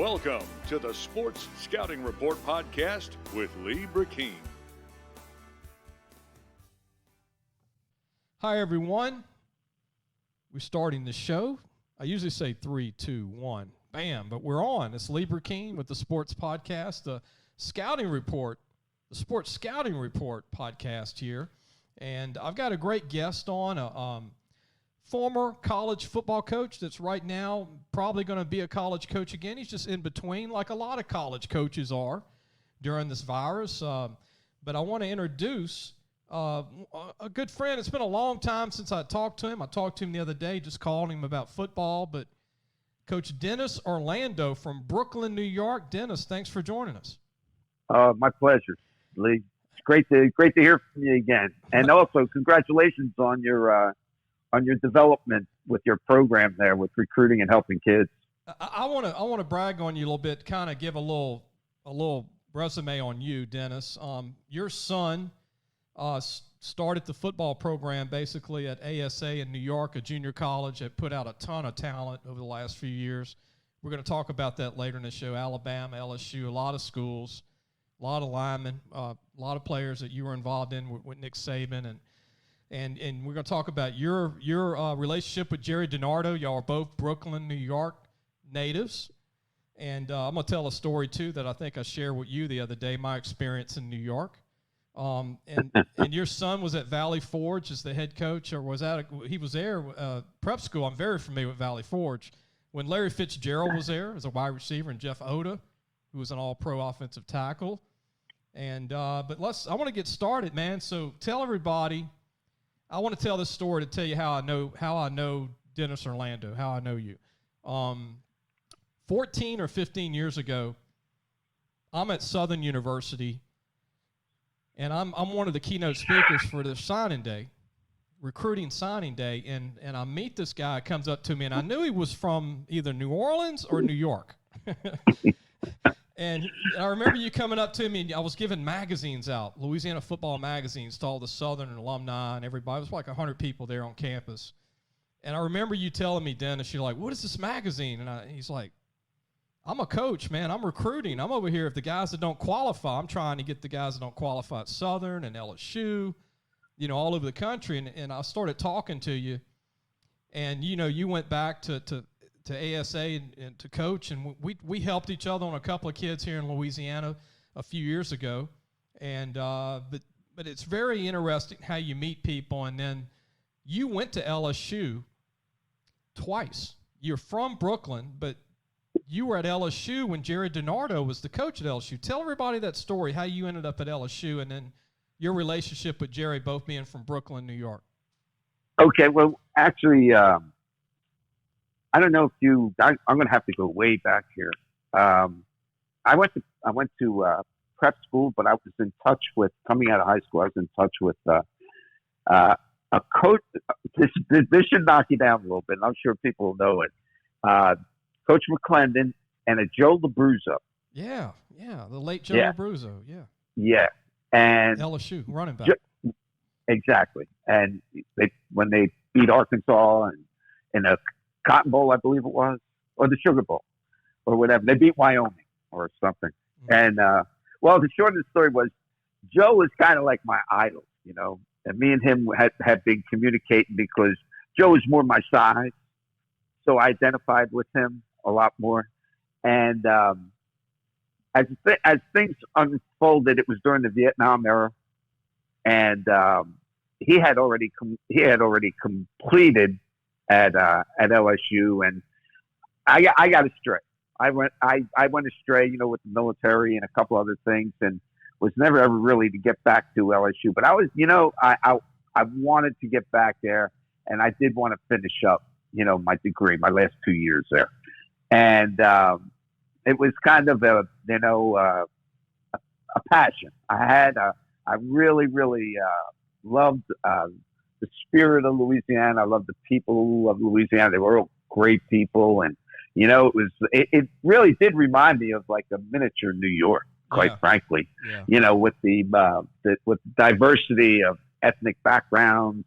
Welcome to the Sports Scouting Report podcast with Lee Burkeen. Hi, everyone. We're starting the show. I usually say 3, 2, 1, bam, but we're on. It's Lee Burkeen with the Sports Podcast, the Scouting Report, the Sports Scouting Report podcast here. And I've got a great guest on, a former college football coach that's right now probably going to be a college coach again. He's just in between, like a lot of college coaches are during this virus. But I want to introduce a good friend. It's been a long time since I talked to him. I talked to him the other day, just calling him about football. But Coach Dennis Orlando from Brooklyn, New York. Dennis, thanks for joining us. My pleasure, Lee. It's great to hear from you again, and also congratulations on your development with your program there with recruiting and helping kids. I want to brag on you a little bit, kind of give a little resume on you, Dennis. Your son started the football program basically at ASA in New York, a junior college that put out a ton of talent over the last few years. We're going to talk about that later in the show. Alabama, LSU, a lot of schools, a lot of linemen, a lot of players that you were involved in with Nick Saban, and we're going to talk about your relationship with Gerry DiNardo. Y'all are both Brooklyn, New York natives. And I'm going to tell a story, too, that I think I shared with you the other day, my experience in New York. And your son was at Valley Forge as the head coach, or he was there, prep school. I'm very familiar with Valley Forge. When Larry Fitzgerald was there as a wide receiver, and Jeff Otah, who was an all-pro offensive tackle. And but I want to get started, man. So tell everybody. I want to tell this story to tell you how I know Dennis Orlando, how I know you. 14 or 15 years ago, I'm at Southern University, and I'm one of the keynote speakers for the recruiting signing day, and I meet this guy, comes up to me, and I knew he was from either New Orleans or New York. And I remember you coming up to me, and I was giving magazines out, Louisiana football magazines, to all the Southern alumni and everybody. It was like 100 people there on campus. And I remember you telling me, Dennis, you're like, what is this magazine? And he's like, I'm a coach, man. I'm recruiting. I'm over here. If the guys that don't qualify, I'm trying to get the guys that don't qualify at Southern and LSU, all over the country. And I started talking to you. And, you went back to ASA and to coach, and we helped each other on a couple of kids here in Louisiana a few years ago, and but it's very interesting how you meet people. And then you went to LSU twice. You're from Brooklyn, but you were at LSU when Gerry DiNardo was the coach at LSU. Tell everybody that story, how you ended up at LSU, and then your relationship with Gerry, both being from Brooklyn, New York. Okay, well, actually, I don't know if I'm going to have to go way back here. I went to prep school, but I was in touch with, coming out of high school, I was in touch with a coach. This should knock you down a little bit, and I'm sure people will know it. Coach McClendon and a Joe Labruzzo. Yeah, the late Joe Labruzzo, Yeah, and LSU running back. Exactly, and when they beat Arkansas and in a Cotton Bowl, I believe it was, or the Sugar Bowl, or whatever. They beat Wyoming or something. Mm-hmm. And, well, the short of the story was Joe was kind of like my idol, and me and him had been communicating because Joe was more my size, so I identified with him a lot more. And as things unfolded, it was during the Vietnam era, and he had already completed at LSU, and I got astray. I went astray, with the military and a couple other things, and was never ever really to get back to LSU. But I was, I wanted to get back there, and I did want to finish up, my degree, my last 2 years there, and it was kind of a passion. I really loved the spirit of Louisiana. I love the people of Louisiana. They were all great people, and it really did remind me of like a miniature New York, quite frankly. Yeah. With the diversity of ethnic backgrounds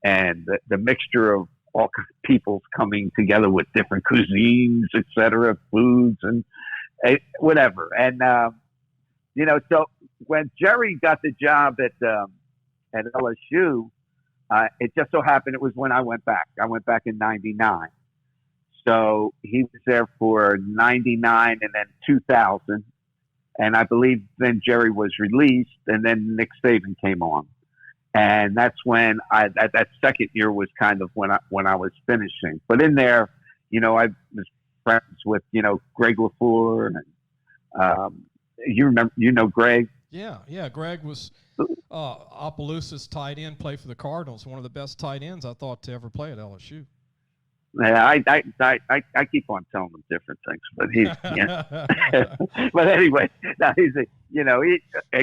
and the mixture of all kinds of peoples coming together with different cuisines, etc., foods and whatever. And so when Gerry got the job at LSU, it just so happened it was when I went back. I went back in '99. So he was there for 99 and then 2000. And I believe then Gerry was released and then Nick Saban came on. And that's when that second year was kind of when I was finishing. But in there, I was friends with, Greg LaFleur and you remember, Greg? Yeah. Greg was Opelousas tight end, played for the Cardinals, one of the best tight ends I thought to ever play at LSU. Yeah, I keep on telling him different things, but he's but anyway, now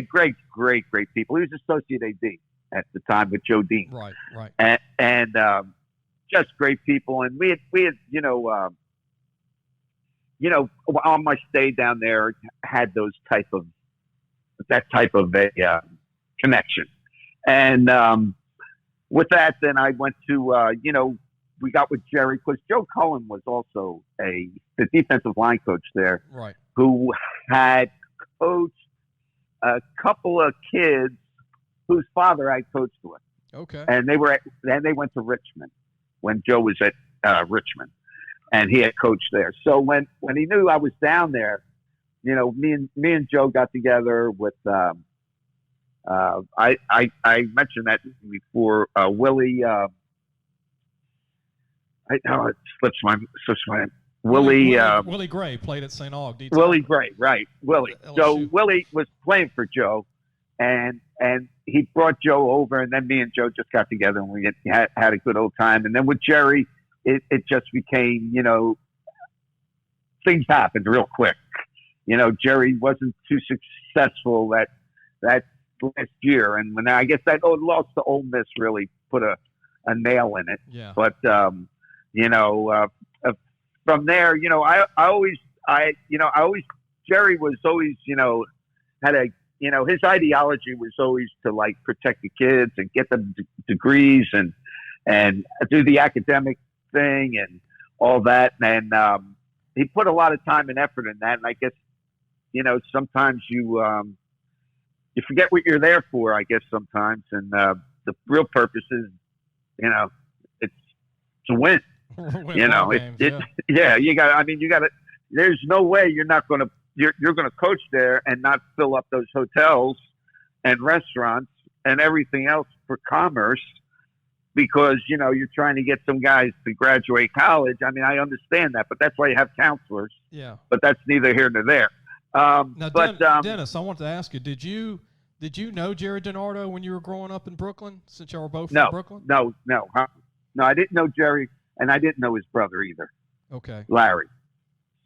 Greg's great people. He was associate AD at the time with Joe Dean, right, and just great people. And we had on my stay down there had that type of a connection, and with that, then I went to we got with Gerry because Joe Cullen was also the defensive line coach there, right? Who had coached a couple of kids whose father I coached with. Okay. And they went to Richmond when Joe was at Richmond, and he had coached there. So when he knew I was down there, me and Joe got together with. I mentioned that before. Willie. It slips my Willie Gray played at St. Aug. Willie Gray, right? Willie. LSU. So Willie was playing for Joe, and he brought Joe over, and then me and Joe just got together and we had a good old time. And then with Gerry, it just became things happened real quick. Gerry wasn't too successful that last year, and when I guess that loss to Ole Miss really put a nail in it. Yeah. But from there, Gerry was always, had his ideology was always to like protect the kids and get them degrees and do the academic thing and all that. And he put a lot of time and effort in that. And I guess, sometimes you forget what you're there for, I guess sometimes. And the real purpose is, it's to win. You got to. There's no way you're going to coach there and not fill up those hotels and restaurants and everything else for commerce because you're trying to get some guys to graduate college. I mean, I understand that, but that's why you have counselors. Yeah. But that's neither here nor there. Now, Dennis, I want to ask you: Did you know Gerry DiNardo when you were growing up in Brooklyn? Since y'all were both from Brooklyn? No. I didn't know Gerry. And I didn't know his brother either. Okay. Larry.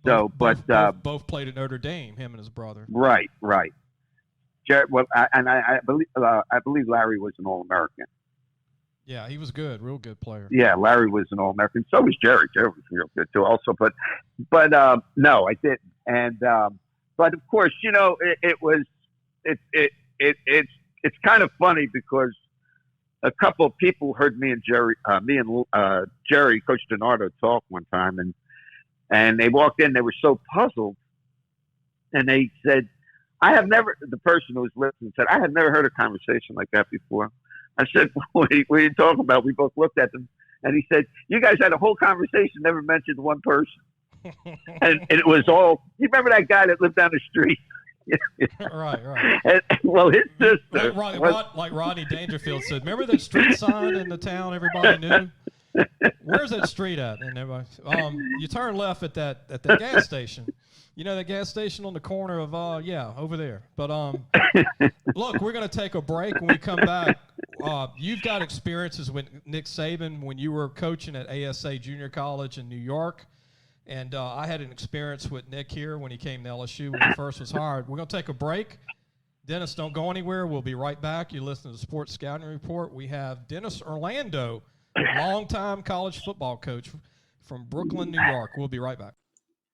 Both played at Notre Dame, him and his brother. Right. Gerry, I believe Larry was an All-American. Yeah, he was good, real good player. Yeah, Larry was an All-American. So was Gerry. Gerry was real good too, also. But no, I didn't. And but of course, it's kind of funny because a couple of people heard me and Gerry, Coach DiNardo, talk one time, and they walked in. They were so puzzled, and they said, the person who was listening said, I had never heard a conversation like that before. I said, what are you talking about? We both looked at them, and he said, you guys had a whole conversation, never mentioned one person. and it was all, you remember that guy that lived down the street? Right. And, well, his sister. Like Rodney Dangerfield said, remember that street sign in the town everybody knew? Where's that street at? And everybody, you turn left at that gas station. That gas station on the corner of over there. But look, we're going to take a break. When we come back, you've got experiences with Nick Saban when you were coaching at ASA Junior College in New York. And I had an experience with Nick here when he came to LSU when he first was hired. We're going to take a break. Dennis, don't go anywhere. We'll be right back. You listen to the Sports Scouting Report. We have Dennis Orlando, longtime college football coach from Brooklyn, New York. We'll be right back.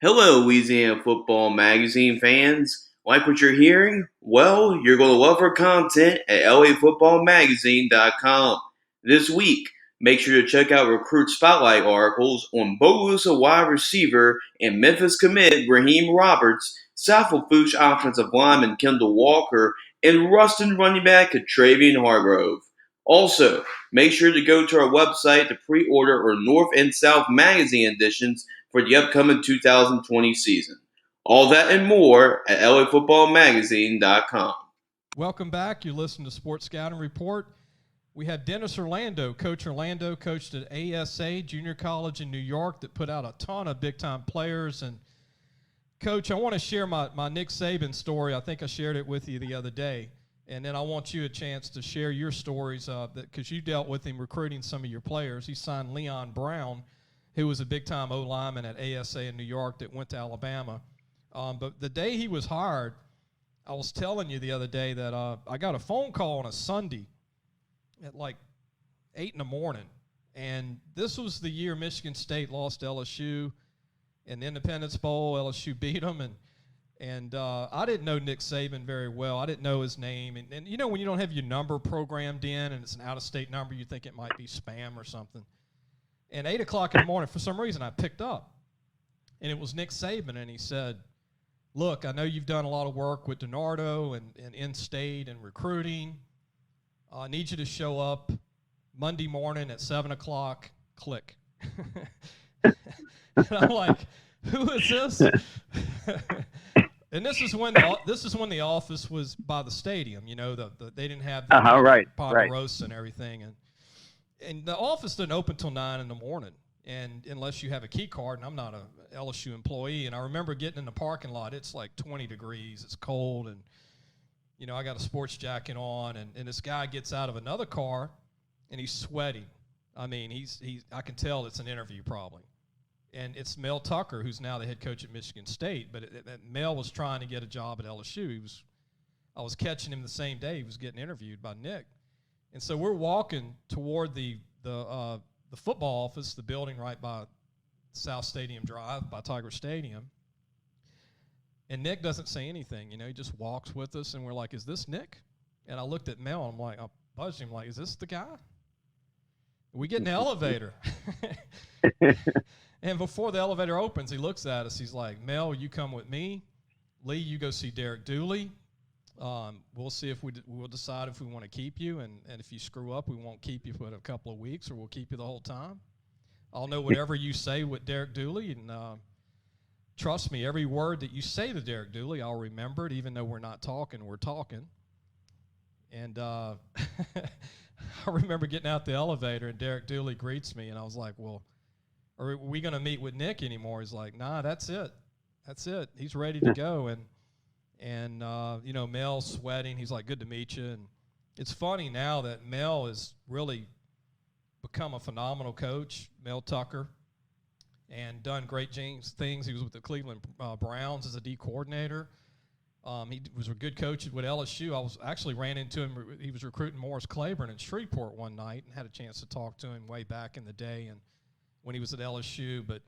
Hello, Louisiana Football Magazine fans. Like what you're hearing? Well, you're going to love our content at lafootballmagazine.com. This week, Make sure to check out Recruit Spotlight articles on Bogalusa wide receiver and Memphis commit Raheem Roberts, South Lafourche offensive lineman Kendall Walker, and Ruston running back Travian Hargrove. Also, make sure to go to our website to pre-order our North and South magazine editions for the upcoming 2020 season. All that and more at lafootballmagazine.com. Welcome back. You're listening to Sports Scouting Report. We have Dennis Orlando. Coach Orlando coached at ASA Junior College in New York that put out a ton of big-time players. And, Coach, I want to share my Nick Saban story. I think I shared it with you the other day. And then I want you a chance to share your stories because you dealt with him recruiting some of your players. He signed Leon Brown, who was a big-time O-lineman at ASA in New York that went to Alabama. But the day he was hired, I was telling you the other day that I got a phone call on a Sunday at like 8 in the morning. And this was the year Michigan State lost LSU in the Independence Bowl. LSU beat them. And I didn't know Nick Saban very well. I didn't know his name. And you know, when you don't have your number programmed in and it's an out-of-state number, you think it might be spam or something. And 8 o'clock in the morning, for some reason, I picked up. And it was Nick Saban, and he said, look, I know you've done a lot of work with DiNardo and in-state and recruiting. I need you to show up Monday morning at 7 o'clock, click. And I'm like, who is this? And this is when the office was by the stadium. You know, they didn't have the Ponderosa and everything, and the office didn't open till 9 in the morning, and unless you have a key card. And I'm not a LSU employee. And I remember getting in the parking lot. It's like 20 degrees. It's cold, and you know I got a sports jacket on, and this guy gets out of another car, and he's sweating. I mean, I can tell it's an interview probably. And it's Mel Tucker, who's now the head coach at Michigan State. But Mel was trying to get a job at LSU. I was catching him the same day he was getting interviewed by Nick. And so we're walking toward the football office, the building right by South Stadium Drive, by Tiger Stadium. And Nick doesn't say anything. You know, he just walks with us, and we're like, is this Nick? And I looked at Mel, and I'm like, I buzzed him, like, is this the guy? We get in the elevator. And before the elevator opens, he looks at us. He's like, Mel, you come with me. Lee, you go see Derek Dooley. We'll see if we'll decide if we want to keep you. And if you screw up, we won't keep you for a couple of weeks, or we'll keep you the whole time. I'll know whatever you say with Derek Dooley. And trust me, every word that you say to Derek Dooley, I'll remember it, even though we're not talking, we're talking. And I remember getting out the elevator, and Derek Dooley greets me, and I was like, well, are we going to meet with Nick anymore? He's like, nah, that's it. That's it. He's ready to go. And you know, Mel's sweating. He's like, good to meet you. And it's funny now that Mel has really become a phenomenal coach, Mel Tucker, and done great things. He was with the Cleveland Browns as a D coordinator. He was a good coach with LSU. I ran into him. He was recruiting Morris Claiborne in Shreveport one night and had a chance to talk to him way back in the day and when he was at LSU. But,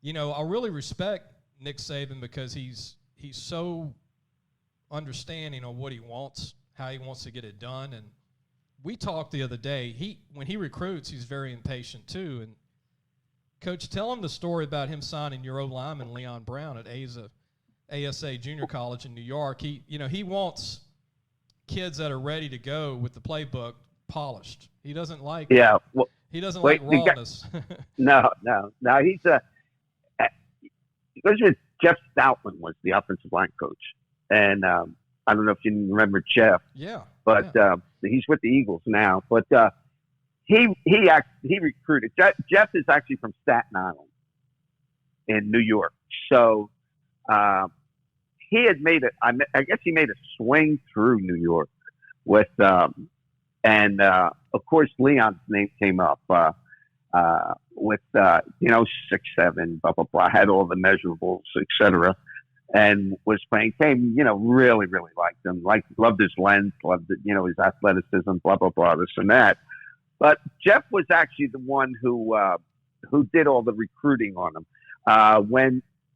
you know, I really respect Nick Saban because he's so understanding of what he wants, how he wants to get it done. And we talked the other day. When he recruits, he's very impatient too. And, Coach, tell him the story about him signing your O-lineman Leon Brown at ASA Junior College in New York. He wants kids that are ready to go with the playbook polished. He doesn't like rawness. No. He's Jeff Stoutland was the offensive line coach, and I don't know if you remember Jeff. Yeah. But he's with the Eagles now. But he recruited. Jeff is actually from Staten Island in New York, so he had made it. I guess he made a swing through New York with. And of course, Leon's name came up with 6'7", blah blah blah. Had all the measurables, etc. And was playing. Came, really liked him. Loved his length, loved his athleticism, blah blah blah, this and that. But Jeff was actually the one who did all the recruiting on him.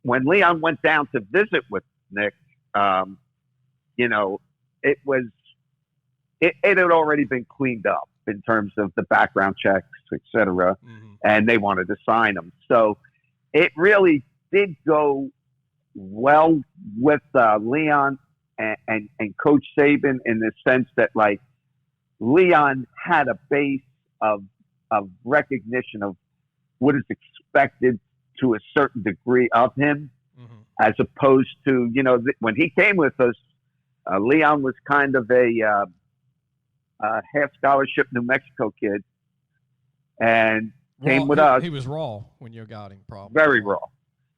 When Leon went down to visit with Nick, it had already been cleaned up in terms of the background checks, et cetera, and they wanted to sign him. So it really did go well with Leon and Coach Saban in the sense that, like, Leon had a base of recognition of what is expected to a certain degree of him, as opposed to, when he came with us, Leon was kind of a half scholarship New Mexico kid, and came with us. He was raw when you got him, probably very raw,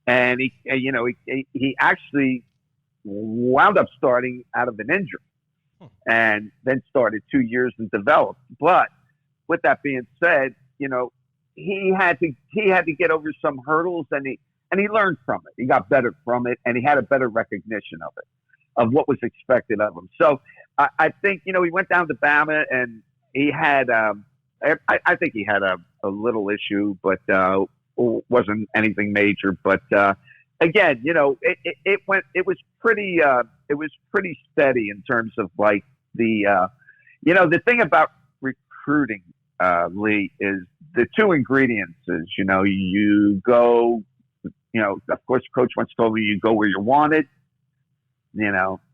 and he actually wound up starting out of an injury, and then started 2 years and developed. But with that being said, he had to get over some hurdles, and he learned from it. He got better from it, and he had a better recognition of it, of what was expected of him. So I think, he went down to Bama, and he had, I think he had a little issue, but wasn't anything major. But again, it was pretty steady in terms of, like, the thing about recruiting, Lee, is the two ingredients is, you go, of course, Coach once told me, you go where you're wanted,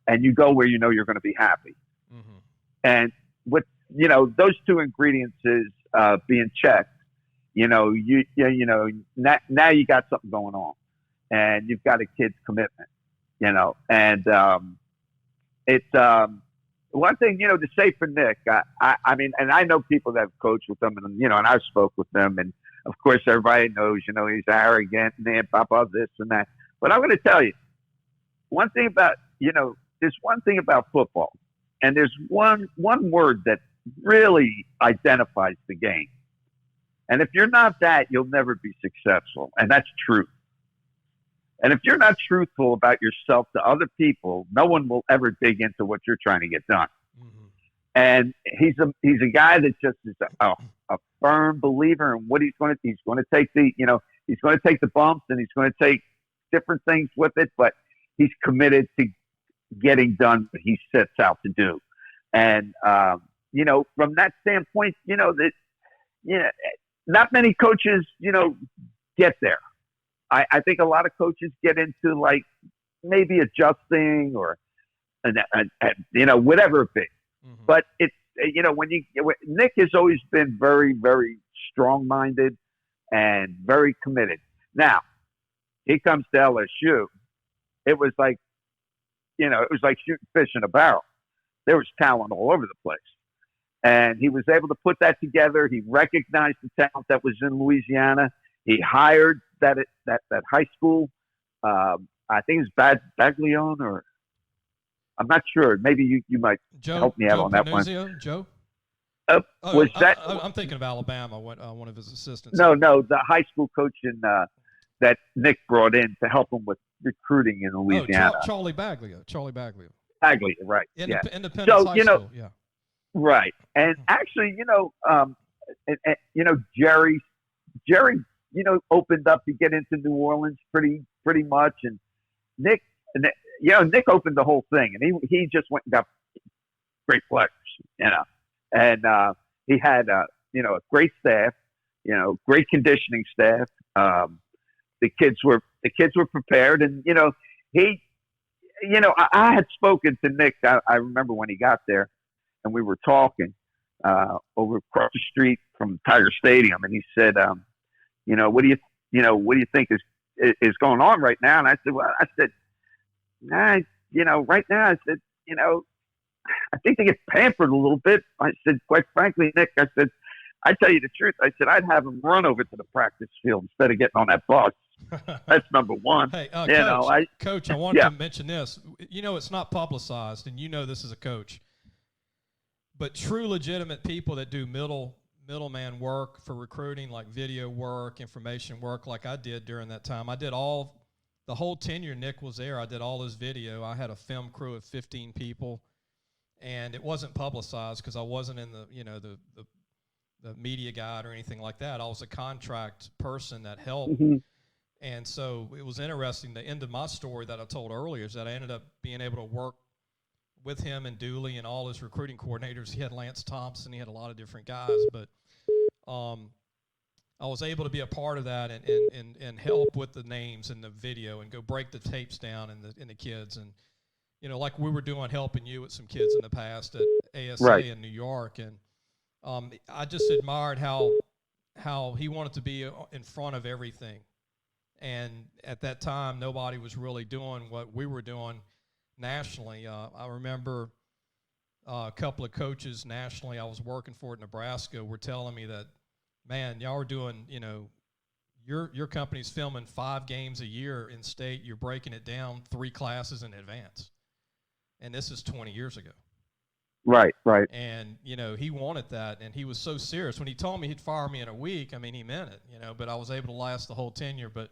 and you go where you're going to be happy. And with, those two ingredients is being checked, now you got something going on, and you've got a kid's commitment, and it's one thing, to say for Nick, I mean, and I know people that have coached with them, and, and I've spoke with them, and of course everybody knows, he's arrogant and blah, this and that. But I'm going to tell you one thing about, there's one thing about football, and there's one word that really identifies the game. And if you're not that, you'll never be successful. And that's truth. And if you're not truthful about yourself to other people, no one will ever dig into what you're trying to get done. And he's a guy that just is a firm believer in what he's going to take he's going to take the bumps, and he's going to take different things with it, but he's committed to getting done what he sets out to do. And, from that standpoint, not many coaches, get there. I think a lot of coaches get into, like, maybe adjusting or, whatever it be. But it's, Nick has always been very, very strong-minded and very committed. Now, he comes to LSU. It was like, shooting fish in a barrel. There was talent all over the place. And he was able to put that together. He recognized the talent that was in Louisiana. He hired that high school. I think it's Baglione, or I'm not sure. Maybe you might help me out on that one. Joe? Was that? I'm thinking of Alabama. One of his assistants. No, the high school coach that Nick brought in to help him with recruiting in Louisiana. Charlie Baglio. Baglio, right? Independence High School. Yeah. Right, and actually, Gerry, opened up to get into New Orleans pretty much, and Nick opened the whole thing, and he just went and got great players, and he had a great staff, great conditioning staff. The kids were prepared, and I had spoken to Nick. I remember when he got there, and we were talking over across the street from Tiger Stadium, and he said, what do you think is going on right now? And I said, right now, I said, I think they get pampered a little bit. I said, quite frankly, Nick, I said, I tell you the truth. I said, I'd have him run over to the practice field instead of getting on that bus. That's number one. Hey, Coach, I wanted to mention this. It's not publicized, and this as a coach. But true legitimate people that do middleman work for recruiting, like video work, information work, like I did during that time. I did the whole tenure Nick was there. I did all his video. I had a film crew of 15 people, and it wasn't publicized because I wasn't in the media guide or anything like that. I was a contract person that helped. And so it was interesting. The end of my story that I told earlier is that I ended up being able to work with him and Dooley and all his recruiting coordinators. He had Lance Thompson. He had a lot of different guys, but I was able to be a part of that and help with the names and the video and go break the tapes down and the kids. And, you know, like we were doing, helping you with some kids in the past at ASA in New York. And I just admired how he wanted to be in front of everything. And at that time, nobody was really doing what we were doing nationally. I remember a couple of coaches nationally I was working for at Nebraska were telling me that, man, y'all are doing, you know, your company's filming 5 games a year in state. You're breaking it down 3 classes in advance. And this is 20 years ago. Right. And, you know, he wanted that, and he was so serious. When he told me he'd fire me in a week, I mean, he meant it, you know, but I was able to last the whole tenure. But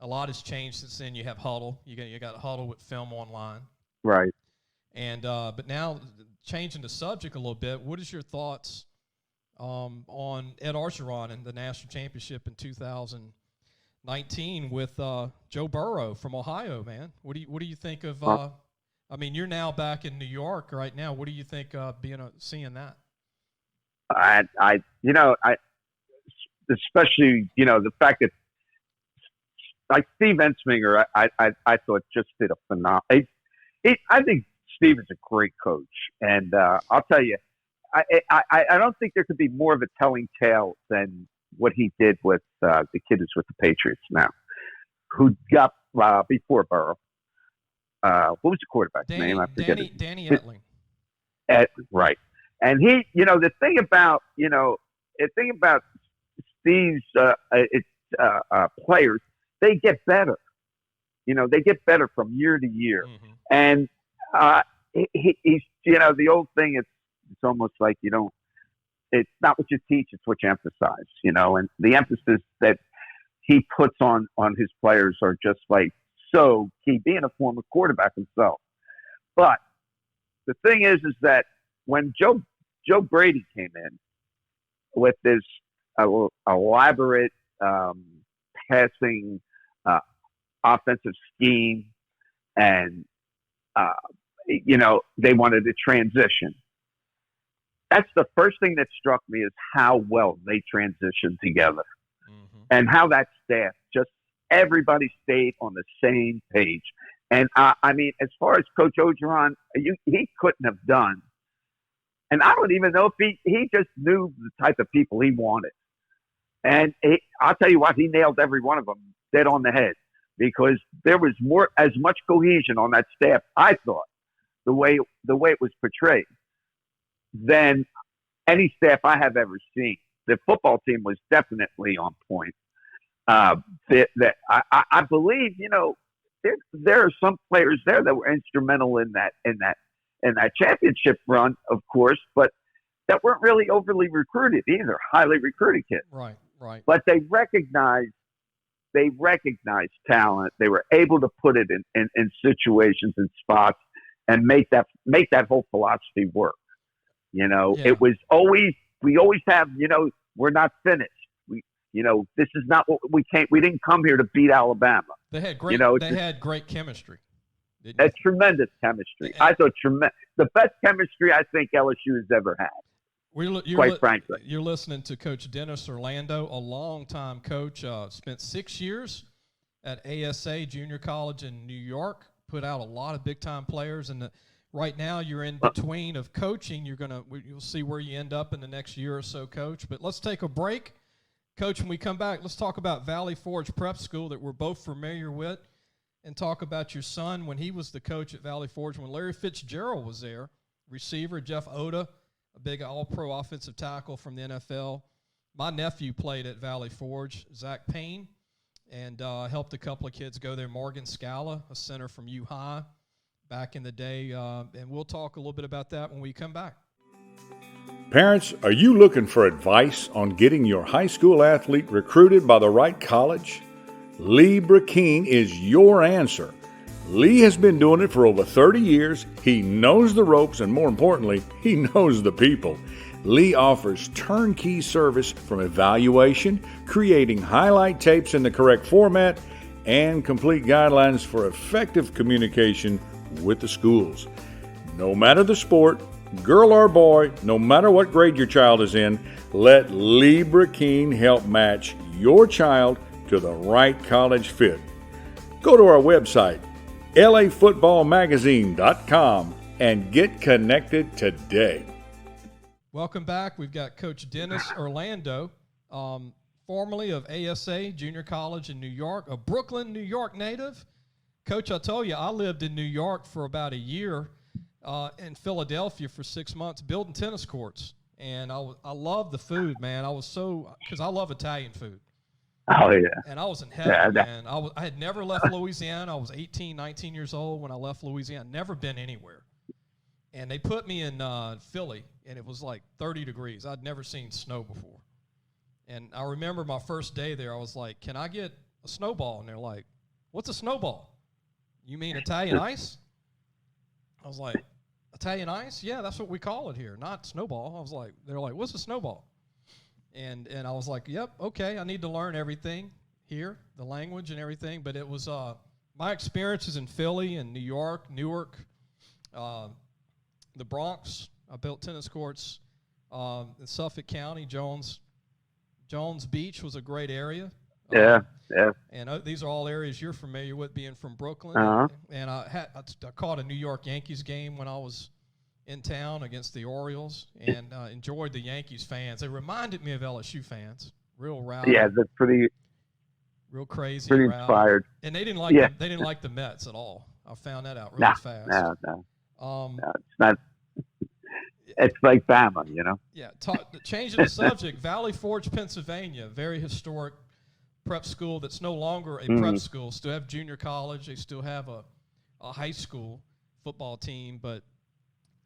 a lot has changed since then. You have Huddle. You got Huddle with film online. Right. And but now, changing the subject a little bit, what is your thoughts on Ed Orgeron and the national championship in 2019 with Joe Burrow from Ohio, man? What do you think of? I mean, you're now back in New York right now. What do you think seeing that? I especially, you know, the fact that like Steve Ensminger, I thought just did a phenomenal. I think Steve is a great coach, and I'll tell you, I don't think there could be more of a telling tale than what he did with the kid who's with the Patriots now, who got before Burrow. What was the quarterback's name? I forget. Danny Etling. Right, and he, you know, the thing about Steve's players, they get better. You know, they get better from year to year, and he's, you know, the old thing is. It's almost like it's not what you teach, it's what you emphasize, you know, and the emphasis that he puts on his players are just like so key, being a former quarterback himself. But the thing is that when Joe Brady came in with this elaborate passing offensive scheme and, you know, they wanted to transition. That's the first thing that struck me is how well they transitioned together and how that staff, just everybody stayed on the same page. And I mean, as far as Coach Orgeron, he couldn't have done. And I don't even know if he just knew the type of people he wanted. And I'll tell you what, he nailed every one of them dead on the head because there was as much cohesion on that staff, I thought, the way it was portrayed, than any staff I have ever seen. The football team was definitely on point. I believe, you know, there are some players there that were instrumental in that championship run, of course, but that weren't really overly recruited either, highly recruited kids. Right. But they recognized talent. They were able to put it in situations and spots and make that whole philosophy work. You know, It was we always have, you know, we're not finished. You know, this is not what we didn't come here to beat Alabama. They had great, had great chemistry. Tremendous chemistry. I thought the best chemistry I think LSU has ever had. Quite frankly. You're listening to Coach Dennis Orlando, a longtime coach, spent 6 years at ASA Junior College in New York, put out a lot of big-time players, and right now you're in between of coaching. You'll see where you end up in the next year or so, Coach. But let's take a break. Coach, when we come back, let's talk about Valley Forge Prep School that we're both familiar with and talk about your son when he was the coach at Valley Forge, when Larry Fitzgerald was there, receiver, Jeff Otah, a big all-pro offensive tackle from the NFL. My nephew played at Valley Forge, Zach Payne, and helped a couple of kids go there. Morgan Scala, a center from U-High back in the day, and we'll talk a little bit about that when we come back. Parents, are you looking for advice on getting your high school athlete recruited by the right college? Lee Brakeen is your answer. Lee has been doing it for over 30 years. He knows the ropes, and more importantly, he knows the people. Lee offers turnkey service from evaluation, creating highlight tapes in the correct format, and complete guidelines for effective communication with the schools. No matter the sport, girl or boy, no matter what grade your child is in, let Lee Burkeen help match your child to the right college fit. Go to our website, lafootballmagazine.com, and get connected today. Welcome back. We've got Coach Dennis Orlando, formerly of ASA Junior College in New York, a Brooklyn, New York native. Coach, I told you, I lived in New York for about a year, in Philadelphia for 6 months, building tennis courts. And I love the food, man. Because I love Italian food. Oh, yeah. And I was in heaven, man. I had never left Louisiana. I was 18, 19 years old when I left Louisiana. Never been anywhere. And they put me in Philly, and it was like 30 degrees. I'd never seen snow before. And I remember my first day there, I was like, can I get a snowball? And they're like, what's a snowball? You mean Italian ice? I was like, Italian ice? Yeah, that's what we call it here, not snowball. They're like, what's a snowball? And I was like, yep, okay, I need to learn everything here, the language and everything. But it was my experiences in Philly and New York, Newark, the Bronx. I built tennis courts in Suffolk County. Jones Beach was a great area. Yeah. And these are all areas you're familiar with, being from Brooklyn. Uh-huh. And I caught a New York Yankees game when I was in town against the Orioles, and enjoyed the Yankees fans. They reminded me of LSU fans, real rowdy. Yeah, that's real crazy, pretty rowdy. inspired. And they didn't like the Mets at all. I found that out really fast. No, it's not. It's like Bama, you know. Yeah. Changing the subject, Valley Forge, Pennsylvania, very historic prep school that's no longer a prep school. Still have junior college. They still have a high school football team, but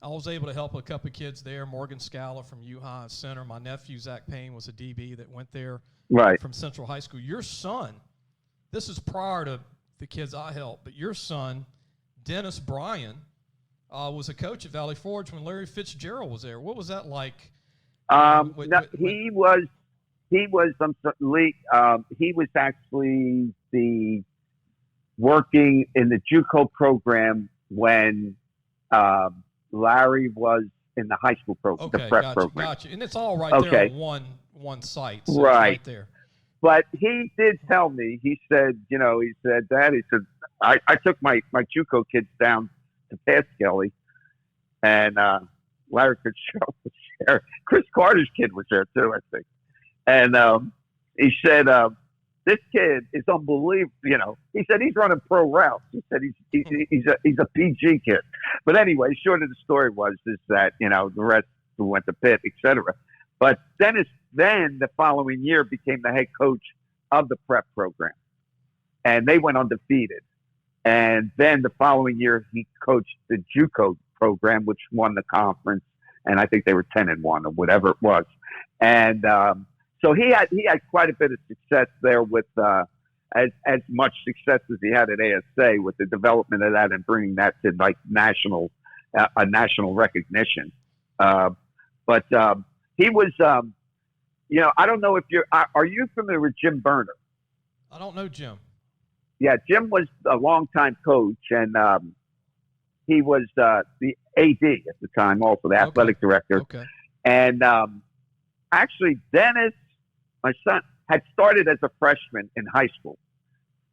I was able to help a couple of kids there. Morgan Scala from U-High Center. My nephew, Zach Payne, was a DB that went there from Central High School. Your son, this is prior to the kids I helped, but your son, Dennis Bryan, was a coach at Valley Forge when Larry Fitzgerald was there. What was that like? He was actually working in the JUCO program when Larry was in the high school program, the prep program. Gotcha. And it's all right there on one site. So right there. But he did tell me, he said, Dad, I took my JUCO kids down to Pass Kelly, and Larry Fitzgerald was there. Chris Carter's kid was there too, I think. And he said, this kid is unbelievable. He said he's running pro routes. He said he's a PG kid. But anyway, short of the story is that the rest who went to Pitt, etc. But Dennis then the following year became the head coach of the prep program, and they went undefeated. And then the following year he coached the JUCO program, which won the conference, and I think they were 10-1 or whatever it was. And so he had quite a bit of success there with as much success as he had at ASA with the development of that and bringing that to like national recognition. But he was, I don't know if are you familiar with Jim Berner? I don't know Jim. Yeah, Jim was a longtime coach, and he was the AD at the time, also the athletic director. Okay. And actually, Dennis, my son, had started as a freshman in high school,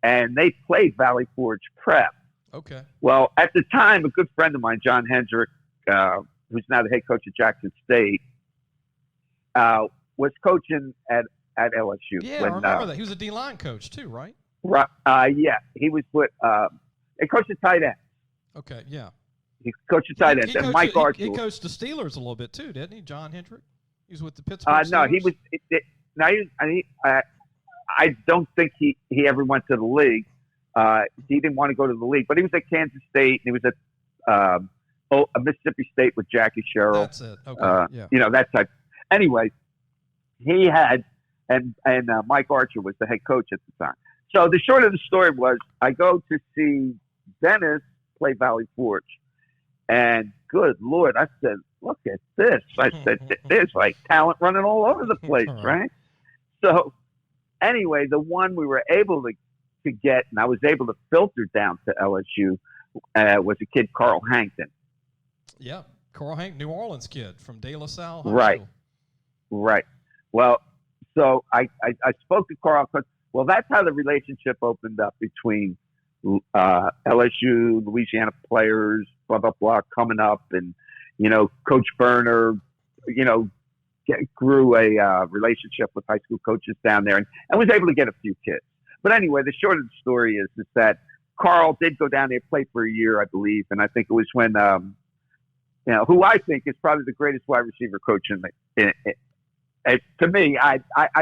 and they played Valley Forge Prep. Okay. Well, at the time, a good friend of mine, John Hendrick, who's now the head coach at Jackson State, was coaching at LSU. Yeah, I remember that. He was a D-line coach too, right? Right. Yeah, he was with. He coached the tight ends. Okay. Yeah. He coached the tight ends, and Mike Archer. He coached the Steelers a little bit too, didn't he? John Hendrick. He was with the Pittsburgh Steelers. No, he was. I don't think he ever went to the league. He didn't want to go to the league, but he was at Kansas State, and he was at Mississippi State with Jackie Sherrill. That's it. Okay. Yeah. That type. Anyway, he had, and Mike Archer was the head coach at the time. So the short of the story was, I go to see Dennis play Valley Forge, and good Lord, I said, look at this. I said, there's like talent running all over the place, right? So anyway, the one we were able to get, and I was able to filter down to LSU, was a kid, Carl Hankton. Yeah, Carl Hank, New Orleans kid from De La Salle High Right. School. Right. Well, so I spoke to Carl. Well, that's how the relationship opened up between LSU, Louisiana players, blah, blah, blah, coming up. And, Coach Berner, grew a relationship with high school coaches down there and was able to get a few kids. But anyway, the short of the story is that Carl did go down there, play for a year, I believe. And I think it was when, who I think is probably the greatest wide receiver coach to me, I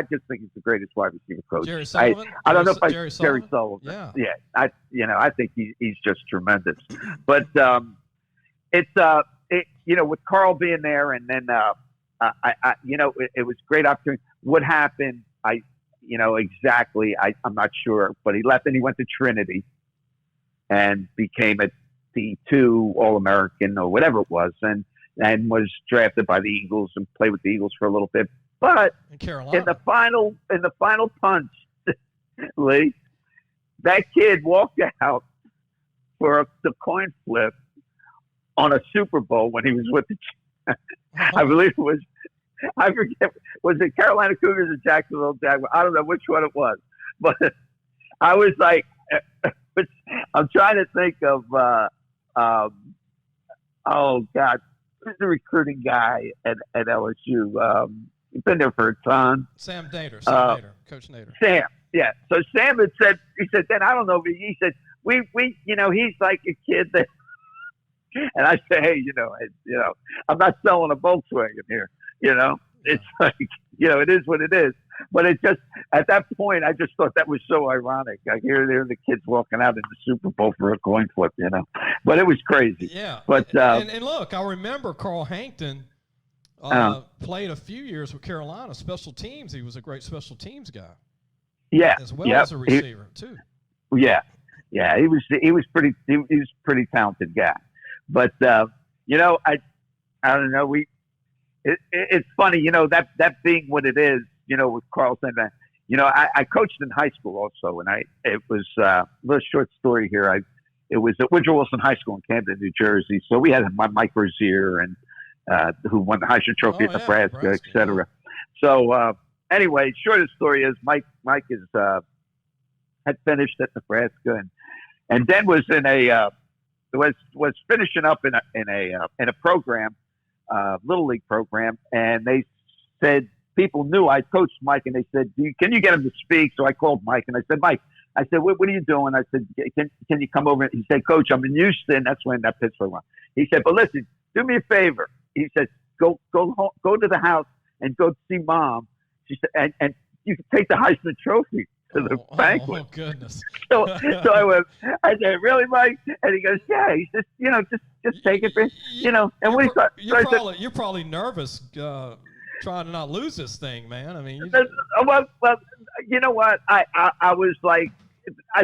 just think he's the greatest wide receiver coach. Jerry Sullivan? I don't know if Jerry Sullivan. Yeah. Yeah. I think he's just tremendous. But it's with Carl being there, and then it was a great opportunity. What happened? Exactly. I'm not sure, but he left and he went to Trinity and became a D2 All-American or whatever it was, and was drafted by the Eagles and played with the Eagles for a little bit. But in the final punch, Lee, that kid walked out for the coin flip on a Super Bowl when he was with the I believe it was, I forget, was it Carolina Cougars or Jacksonville Jaguars? I don't know which one it was, but I was like, I'm trying to think of, oh God, who's the recruiting guy at LSU? He's been there for a ton. Sam Nader, Coach Nader. Sam, yeah. So Sam had said, he said, then I don't know, but he said, we, he's like a kid that, and I say, hey, I'm not selling a Volkswagen here, it's like, it is what it is. But it just, at that point, I just thought that was so ironic. Like here the kids walking out in the Super Bowl for a coin flip, but it was crazy. Yeah. But, and look, I remember Carl Hankton played a few years with Carolina special teams. He was a great special teams guy. Yeah. As well as a receiver too. Yeah. Yeah. He was pretty talented guy. But, I don't know. It's funny, that being what it is, with Carlson, I coached in high school also. And it was a little short story here. It was at Woodrow Wilson High School in Camden, New Jersey. So we had Mike Rozier and, who won the Heisman Trophy at Nebraska, et cetera. So, anyway, short of the story is Mike is, had finished at Nebraska and then was in was finishing up in a program, Little League program, and they said people knew I coached Mike, and they said, "Can you get him to speak?" So I called Mike, and I said, "Mike," I said, "What are you doing?" I said, "Can you come over?" He said, "Coach, I'm in Houston." That's when that Pittsburgh one. He said, "But listen, do me a favor." He said, "Go home, go to the house and go see Mom." She said, "And you can take the Heisman Trophy to the banquet." Oh goodness! So I went. I said, "Really, Mike?" And he goes, "Yeah." He says, just take it, And we thought, you're probably nervous trying to not lose this thing, man. I mean, well, you know what? I was like,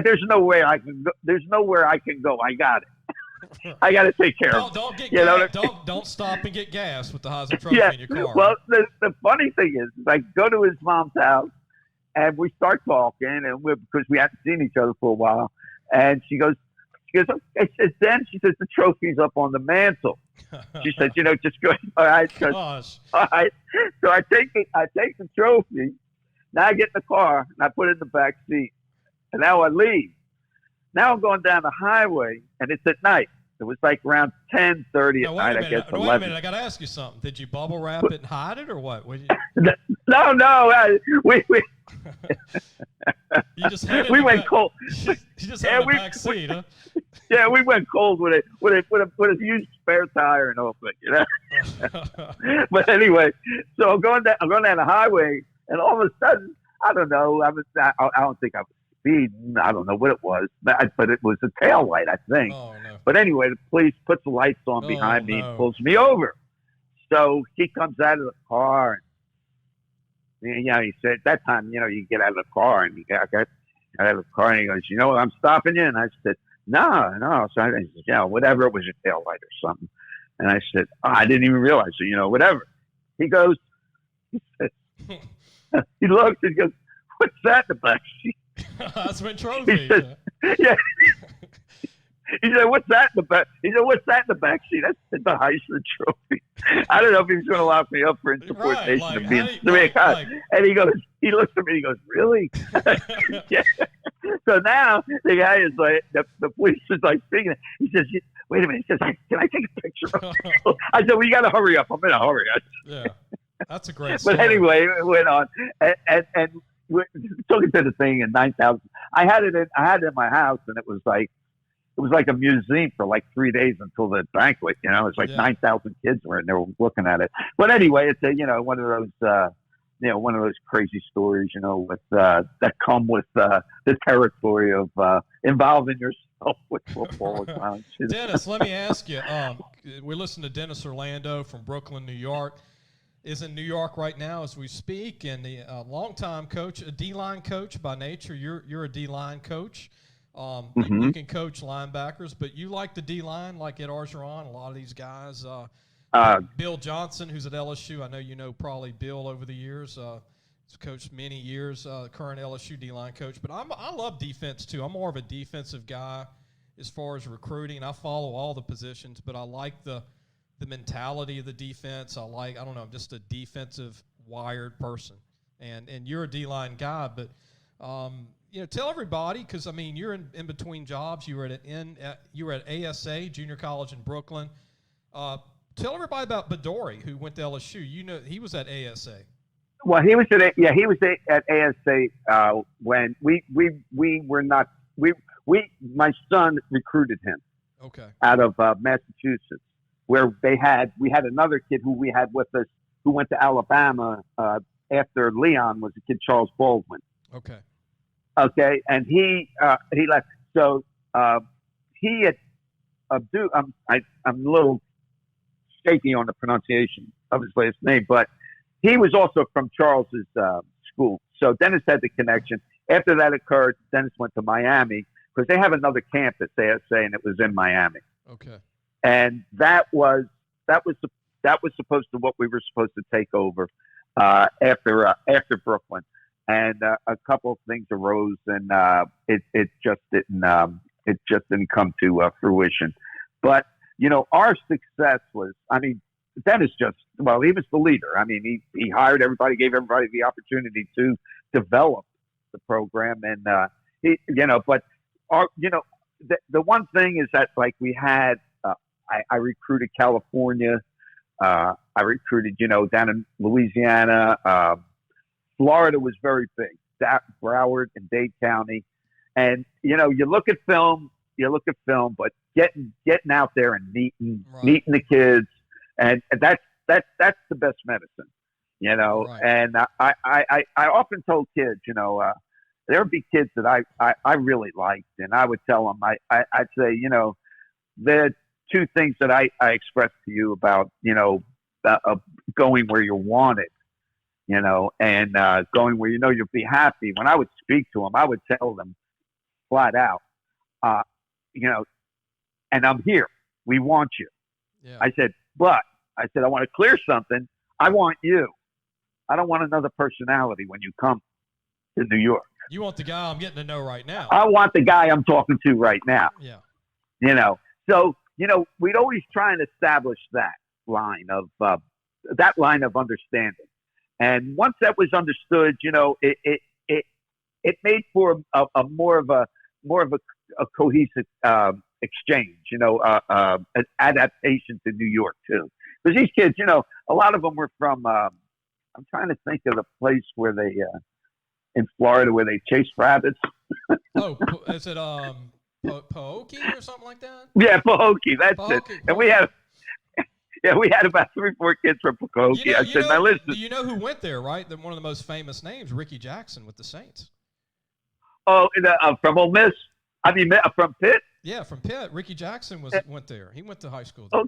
there's nowhere I can go. There's nowhere I can go. I got it. I got to take care of it. Don't get gas. Don't stop and get gas with the Heisman Trophy in your car. Well, the funny thing is, I go to his mom's house. And we start talking, and because we hadn't seen each other for a while. And she goes, okay. Then she says, the trophy's up on the mantle. She said, just go. All right. Gosh. All right. So I take the trophy. Now I get in the car and I put it in the back seat. And now I leave. Now I'm going down the highway, and it's at night. It was like around 10:30 at night, I guess. Wait a minute, I got to ask you something. Did you bubble wrap it and hide it, or what? No. We you just had it we went cold. You just had the back seat, huh? Yeah, we went cold with a huge spare tire and all that, But anyway, so I'm going down the highway, and all of a sudden, I don't know. I don't think I was speeding. I don't know what it was, but it was a tail light, I think. Oh, no. But anyway, the police puts the lights on behind me and pulls me over. So he comes out of the car. And, he said at that time, you get out of the car, and he got out of the car, and he goes, I'm stopping you. And I said, no. So I said, whatever. It was a tail light or something. And I said, I didn't even realize it, whatever. He goes, he looks and he goes, what's that in the back seat? Heisman Trophy. He said, yeah. He said, "What's that in the back?" He said, "What's that in the back seat?" That's the Heisman Trophy. I don't know if he was going to lock me up for insubordination Right, of being And he goes, he looks at me, he goes, "Really?" Yeah. So now the guy is like, the police is like speaking. He says, "Wait a minute." He says, "Can I take a picture of you?" I said, "Well, you got to hurry up. I'm in a hurry." Yeah, that's a great story. But anyway, it went on, and we took it to the thing in 9,000. I had it in my house, and it was like a museum for like 3 days until the banquet. You know, it's like 9,000 kids were in there looking at it. But anyway, it's one of those crazy stories, with that come with the territory of involving yourself with football. Right. Dennis, let me ask you. We listen to Dennis Orlando from Brooklyn, New York. Is in New York right now as we speak, and the longtime coach, a D-line coach by nature. You're a D-line coach. You can coach linebackers, but you like the D-line, like Ed Orgeron, a lot of these guys. Bill Johnson, who's at LSU. I know you know probably Bill over the years. He's coached many years, current LSU D-line coach. But I love defense, too. I'm more of a defensive guy as far as recruiting. I follow all the positions, but I like the mentality of the defense. I'm just a defensive wired person. And you're a D-line guy, but tell everybody, because you're in between jobs. You were at ASA Junior College in Brooklyn. Tell everybody about Badara, who went to LSU. He was at ASA. Well, he was at ASA when we were not. My son recruited him. Okay. Out of Massachusetts, where we had another kid who we had with us who went to Alabama after Leon was a kid, Charles Baldwin. Okay. Okay, and he left. So he had Abdul. I'm a little shaky on the pronunciation of his last name, but he was also from Charles's school. So Dennis had the connection. After that occurred, Dennis went to Miami because they have another campus, ASA, and it was in Miami. Okay. And that was supposed to what we were supposed to take over after Brooklyn. And a couple of things arose, and it just didn't come to fruition. But our success was, Dennis he was the leader. He hired everybody, gave everybody the opportunity to develop the program, and but the one thing is that we had, I recruited California, I recruited down in Louisiana. Florida was very big, Broward and Dade County. And, you look at film, but getting out there and meeting the kids, and that's the best medicine, Right. And I often told kids, there would be kids that I really liked, and I would tell them, I'd say, the two things that I expressed to you about, going where you're wanted, and going where you'll be happy. When I would speak to them, I would tell them flat out, and I'm here. We want you. Yeah. I said, I want to clear something. I want you. I don't want another personality when you come to New York. You want the guy I'm getting to know right now. I want the guy I'm talking to right now. Yeah. So, we'd always try and establish that line of understanding. And once that was understood, it made for a more of a cohesive exchange, an adaptation to New York too. Because these kids, a lot of them were from. I'm trying to think of the place where they in Florida where they chase rabbits. Is it Pahokee or something like that? Yeah, Pahokee. That's Pahokee. it. And we had about 3 or 4 kids from Pahokee. I said, now listen. You know who went there, right? One of the most famous names, Ricky Jackson with the Saints. Oh, from Ole Miss? From Pitt? Yeah, from Pitt. Ricky Jackson went there. He went to high school there.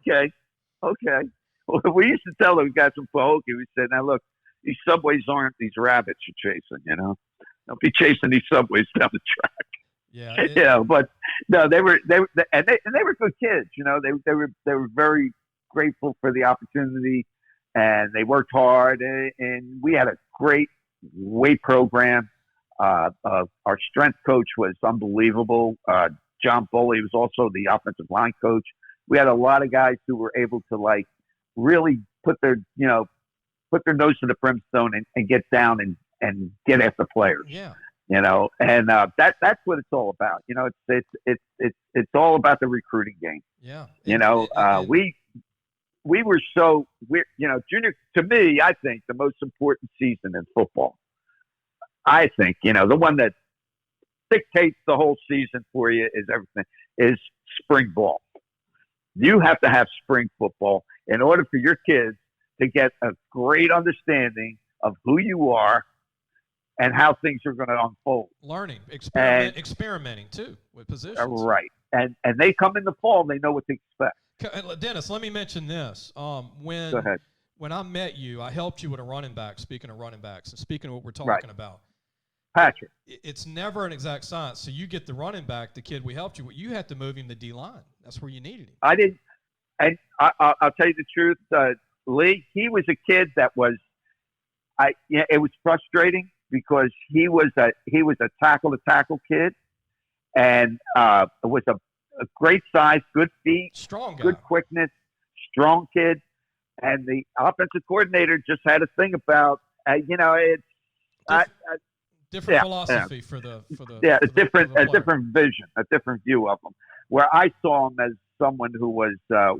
Okay. Well, we used to tell those guys from Pahokee, we said, now look, these subways aren't these rabbits you're chasing, Don't be chasing these subways down the track. Yeah. But no, they were good kids, They were very grateful for the opportunity, and they worked hard, and we had a great weight program. Our strength coach was unbelievable. John Boley was also the offensive line coach. We had a lot of guys who were able to like really put their nose to the brimstone and get down and get after players. Yeah. And that's what it's all about. It's all about the recruiting game. Yeah. We were junior, to me, I think the most important season in football, I think, the one that dictates the whole season for you is spring ball. You have to have spring football in order for your kids to get a great understanding of who you are and how things are going to unfold. Learning, experimenting too with positions. Right. And they come in the fall, they know what to expect. Dennis, let me mention this. Go ahead. When I met you, I helped you with a running back, speaking of running backs, and speaking of what we're talking about. Patrick. It's never an exact science. So you get the running back, the kid we helped you with, you had to move him to D-line. That's where you needed him. I didn't. And I'll tell you the truth, Lee, he was a kid that was, it was frustrating because he was a tackle-to-tackle kid, and was a great size, good feet, strong guy, good quickness, strong kid. And the offensive coordinator just had a thing about, different philosophy for the a different vision, a different view of him. Where I saw him as someone who was I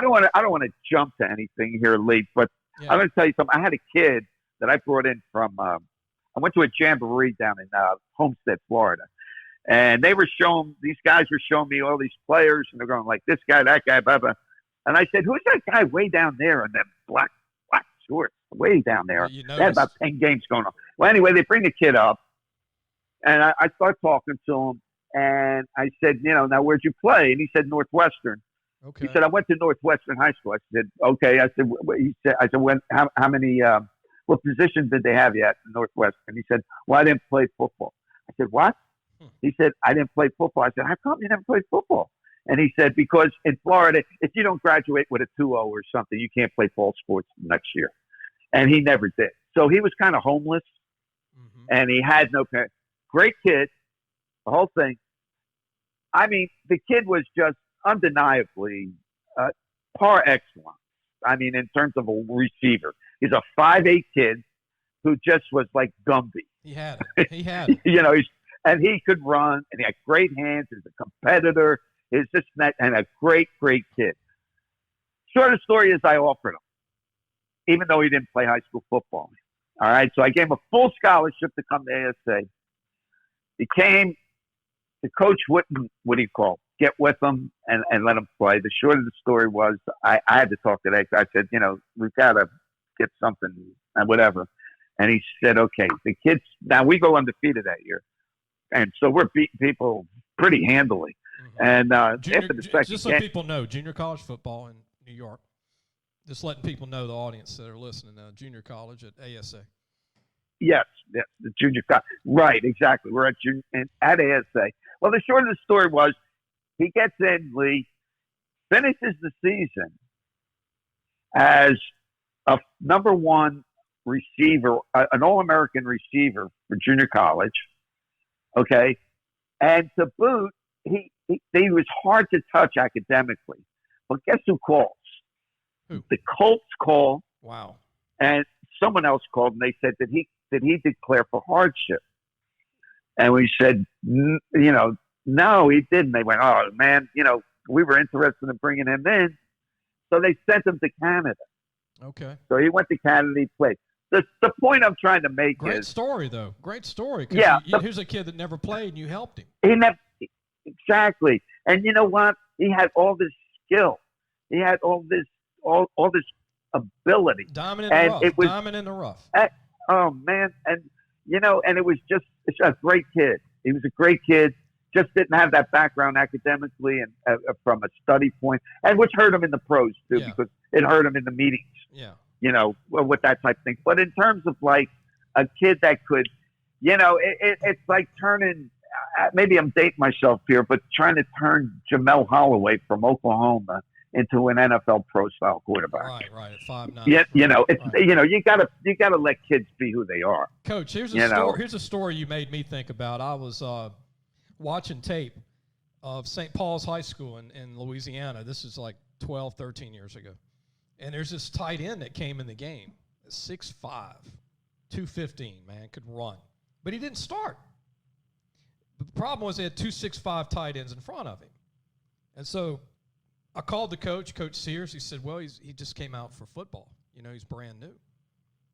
don't want to jump to anything here, Lee, but I'm going to tell you something. I had a kid that I brought in from. I went to a jamboree down in Homestead, Florida, and these guys were showing me all these players, and they're going like this guy, that guy, blah blah. And I said, "Who's that guy way down there in them black shorts, way down there?" They had about 10 games going on. Well, anyway, they bring the kid up, and I start talking to him, and I said, now where'd you play? And he said Northwestern. Okay. He said, I went to Northwestern High School. I said, okay. I said, how many, what position did they have you at in Northwestern? He said, well, I didn't play football. I said, what? He said, I didn't play football. I said, how come you never played football? And he said, because in Florida, if you don't graduate with a 2.0 or something, you can't play fall sports next year. And he never did. So he was kind of homeless, and he had no parents. Great kid, the whole thing. I mean, the kid was just undeniably par excellence. I mean, in terms of a receiver. He's a 5'8" kid who just was like Gumby. He had it. And he could run, and he had great hands. He's a competitor. He's just that, and a great, great kid. Short of story is I offered him, even though he didn't play high school football. All right, so I gave him a full scholarship to come to ASA. He came. The coach wouldn't, get with him and let him play. The short of the story was I had to talk to that. I said, we've got to get something and whatever. And he said, okay. The kids, now we go undefeated that year. And so we're beating people pretty handily. And after the second just so people know, junior college football in New York. Just letting people know, the audience that are listening, junior college at ASA. Yes, the junior college. Right, exactly. We're at ASA. Well, the short of the story was he gets in, Lee, finishes the season as a number one receiver, an All-American receiver for junior college. Okay, and to boot, he was hard to touch academically. But guess who calls? Who? The Colts call. Wow. And someone else called, and they said that he declare for hardship. And we said, no, he didn't. They went, oh, man, we were interested in bringing him in. So they sent him to Canada. Okay. So he went to Canada, he played. The point I'm trying to make Great is... story, though. Great story. Yeah. Here's a kid that never played, and you helped him. Exactly. And you know what? He had all this skill. He had all this ability. Diamond in the rough. Oh, man. And, and it was just a great kid. He was a great kid. Just didn't have that background academically and from a study point, and which hurt him in the pros, too, because it hurt him in the meetings. Yeah. With that type of thing. But in terms of like a kid that could, it's like turning, maybe I'm dating myself here, but trying to turn Jamel Holloway from Oklahoma into an NFL pro style quarterback. Right. At 5'9". Yeah, you gotta let kids be who they are. Coach, here's a story you made me think about. I was watching tape, of St. Paul's High School in Louisiana. This is like 12, 13 years ago. And there's this tight end that came in the game, 6'5", 215, man, could run. But he didn't start. But the problem was they had 2 6'5" tight ends in front of him. And so I called the coach, Coach Sears. He said, well, he just came out for football. You know, he's brand new.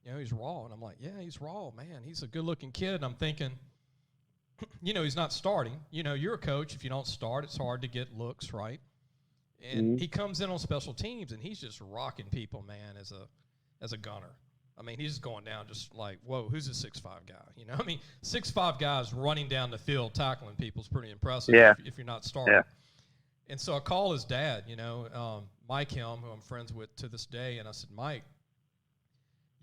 You know, he's raw. And I'm like, yeah, he's raw, man. He's a good-looking kid. And I'm thinking, you know, he's not starting. You know, you're a coach. If you don't start, it's hard to get looks, right? And he comes in on special teams, and he's just rocking people, man, as a gunner. I mean, he's just going down just like, whoa, who's this 6'5" guy? You know, I mean, 6'5" guys running down the field tackling people is pretty impressive if you're not starting. Yeah. And so I call his dad, you know, Mike Helm, who I'm friends with to this day, and I said, Mike,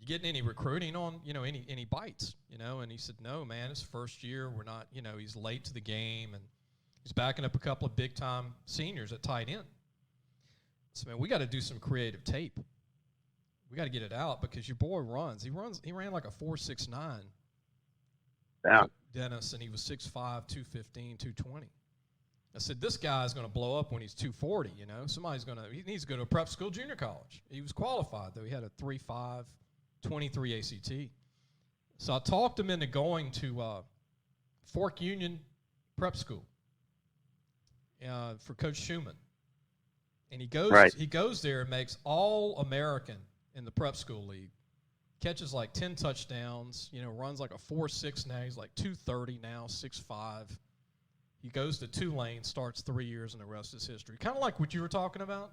you getting any recruiting on, you know, any bites, you know? And he said, no, man, it's first year. We're not, you know, he's late to the game, and he's backing up a couple of big-time seniors at tight end. So, man, we got to do some creative tape. We got to get it out because your boy runs. He ran like a 4.69. Yeah. Dennis, and he was 6'5", 215, 220. I said, this guy's going to blow up when he's 240, you know. He needs to go to a prep school junior college. He was qualified, though. He had a 3.5, 23 ACT. So I talked him into going to Fork Union Prep School for Coach Schumann. And he goes there and makes All-American in the prep school league. Catches like 10 touchdowns, you know, runs like a 4.6 now. He's like 230 now, 6'5". He goes to Tulane, starts 3 years, and the rest is history. Kind of like what you were talking about.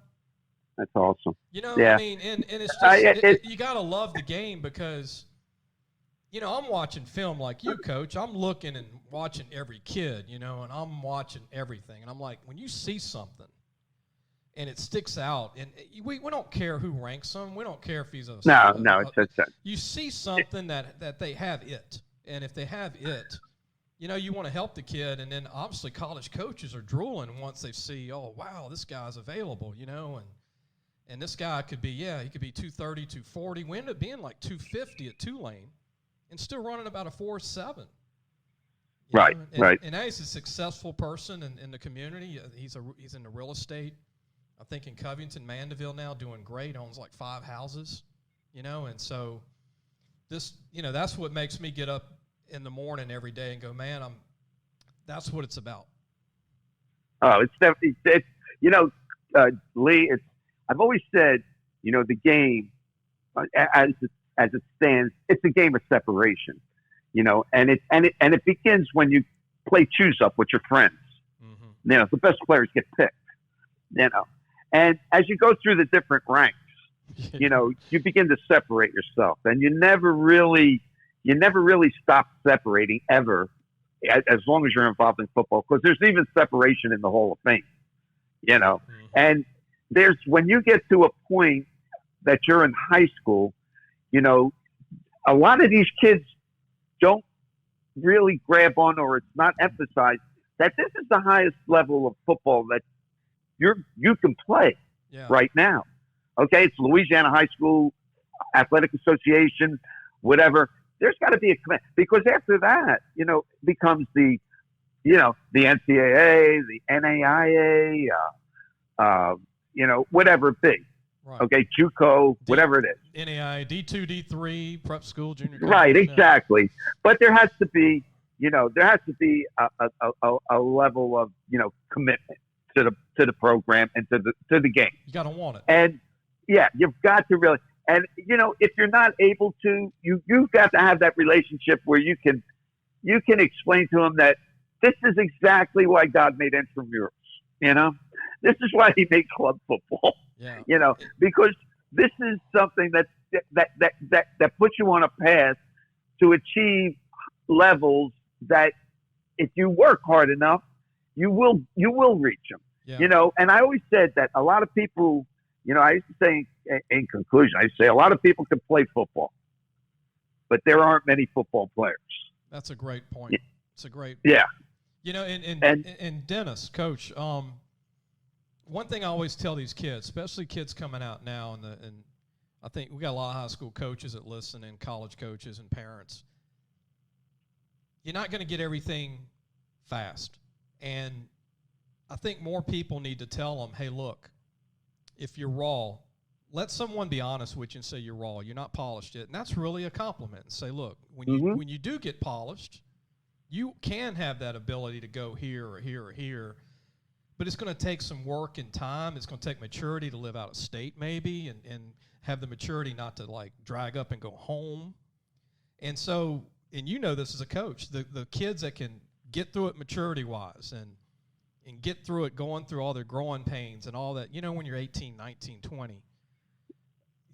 That's awesome. You know, I mean, and it's just you got to love the game because, you know, I'm watching film like you, Coach. I'm looking and watching every kid, you know, and I'm watching everything. And I'm like, when you see something, and it sticks out, and we don't care who ranks him. We don't care if he's a you see something that they have it, and if they have it, you know, you want to help the kid, and then obviously college coaches are drooling once they see, oh wow, this guy's available, you know, and this guy could be 230, 240. We ended up being like 250 at Tulane, and still running about a 4.7. Right. And now he's a successful person in the community. He's in the real estate. I think in Covington, Mandeville now, doing great, owns like 5 houses, you know, and so this, you know, that's what makes me get up in the morning every day and go, man, that's what it's about. Oh, it's definitely, you know, Lee, I've always said, you know, the game, as it stands, it's a game of separation, you know, and it begins when you play choose up with your friends. Mm-hmm. You know, the best players get picked, you know. And as you go through the different ranks, you know, you begin to separate yourself, and you never really stop separating ever, as long as you're involved in football, because there's even separation in the Hall of Fame, you know. Mm-hmm. And when you get to a point that you're in high school, you know, a lot of these kids don't really grab on, or it's not emphasized that this is the highest level of football that you can play right now. Okay, it's Louisiana High School Athletic Association, whatever. There's got to be a commitment, because after that, you know, becomes the NCAA, the NAIA, you know, whatever it be. Right. Okay, JUCO, whatever it is. NAIA, D2, D3, prep school, junior college. Right, exactly. But there has to be, you know, a level of, you know, commitment to the program and to the game. You got to want it. And yeah, you've got to really. And you know, if you're not able to, you've got to have that relationship where you can explain to them that this is exactly why God made intramurals. You know, this is why He made club football. Yeah. You know, because this is something that puts you on a path to achieve levels that, if you work hard enough, you will reach them. Yeah. You know, and I always said that a lot of people, you know, I used to say in conclusion, I used to say a lot of people can play football, but there aren't many football players. That's a great point. It's a great point. Yeah. You know, and Dennis, Coach, one thing I always tell these kids, especially kids coming out now, and I think we got a lot of high school coaches that listen, and college coaches and parents. You're not going to get everything fast. And I think more people need to tell them, hey, look, if you're raw, let someone be honest with you and say you're raw. You're not polished yet. And that's really a compliment. And say, look, when you do get polished, you can have that ability to go here or here or here. But it's going to take some work and time. It's going to take maturity to live out of state maybe and have the maturity not to, like, drag up and go home. And so, and you know this as a coach, the kids that can get through it maturity-wise and get through it going through all their growing pains and all that, when you're 18, 19, 20,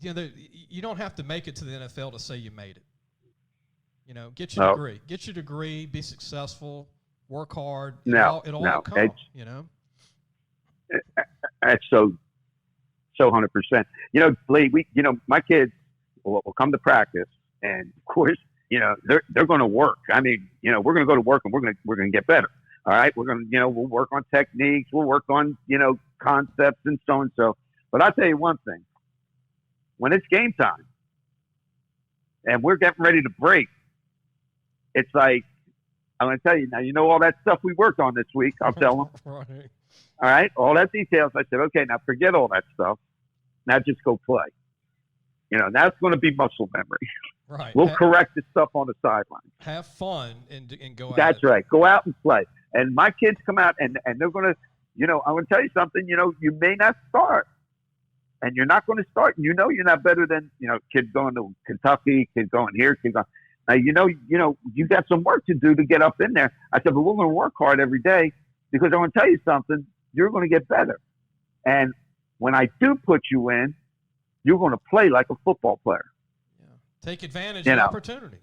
you don't have to make it to the NFL to say you made it. Get your degree. Get your degree, be successful, work hard. It'll all come, That's so 100%. Lee, my kids will come to practice, and of course, they're going to work. I mean, we're going to go to work, and we're going to get better. All right, we're going to, we'll work on techniques, we'll work on, concepts and so and so. But I'll tell you one thing: when it's game time, and we're getting ready to break, it's like, I'm going to tell you now. All that stuff we worked on this week. I'll tell them. Right. All right, all that details. I said, okay, now forget all that stuff. Now just go play. That's going to be muscle memory. Right. We'll correct the stuff on the sideline. Have fun and go out. That's right. Go out and play. And my kids come out and they're going to, I'm going to tell you something, you may not start. And you're not going to start. You're not better than, kids going to Kentucky, kids going here, kids going. Now, you got some work to do to get up in there. I said, but we're going to work hard every day because I want to tell you something. You're going to get better. And when I do put you in, you're going to play like a football player. Yeah. Take advantage of the opportunity.